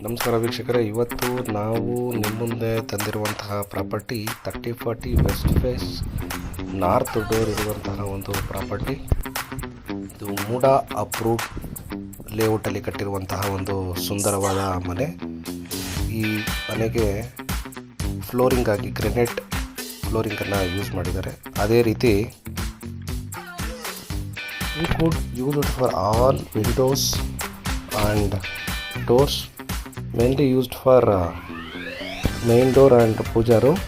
ನಮಸ್ಕಾರ ವೀಕ್ಷಕರೇ, ಇವತ್ತು ನಾವು ನಿಮ್ಮ ಮುಂದೆ ತಂದಿರುವಂತಹ property 3040 west face north door ಇರುವಂತಹ ಒಂದು ಪ್ರಾಪರ್ಟಿ. ಇದು ಮೂಡಾ ಅಪ್ರೂವ್ಡ್ ಲೇಔಟಲ್ಲಿ ಕಟ್ಟಿರುವಂತಹ ಒಂದು ಸುಂದರವಾದ ಮನೆ. ಈ ಮನೆಗೆ ಫ್ಲೋರಿಂಗ್ ಆಗಿ ಗ್ರೆನೈಟ್ ಫ್ಲೋರಿಂಗನ್ನು ಯೂಸ್ ಮಾಡಿದ್ದಾರೆ. ಅದೇ ರೀತಿ we could use it for all windows and doors, mainly used for main door and pooja room.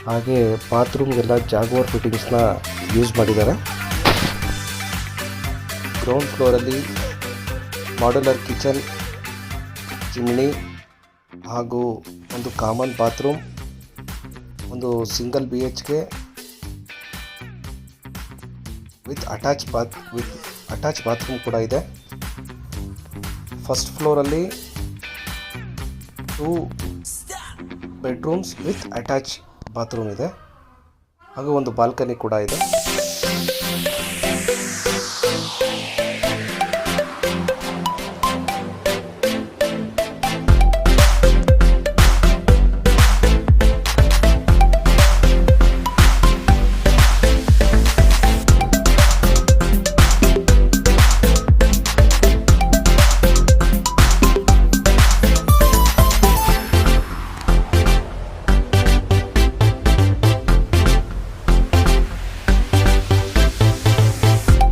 ಹಾಗೆ ಬಾತ್ರೂಮ್ಗೆಲ್ಲ ಜಾಗ್ವಾರ್ ಫಿಟ್ಟಿಂಗ್ಸ್ನ ಯೂಸ್ ಮಾಡಿದ್ದಾರೆ. ಗ್ರೌಂಡ್ ಫ್ಲೋರಲ್ಲಿ ಮಾಡ್ಯುಲರ್ ಕಿಚನ್, ಚಿಮ್ನಿ ಹಾಗೂ ಒಂದು ಕಾಮನ್ ಬಾತ್ರೂಮ್, ಒಂದು single BHK with attach bathroom ಕೂಡ ಇದೆ. ಫಸ್ಟ್ ಫ್ಲೋರಲ್ಲಿ 2 ಬೆಡ್ರೂಮ್ಸ್ ವಿತ್ ಅಟ್ಯಾಚ್ ಬಾತ್ರೂಮ್ ಇದೆ ಹಾಗೂ ಒಂದು ಬಾಲ್ಕನಿ ಕೂಡ ಇದೆ.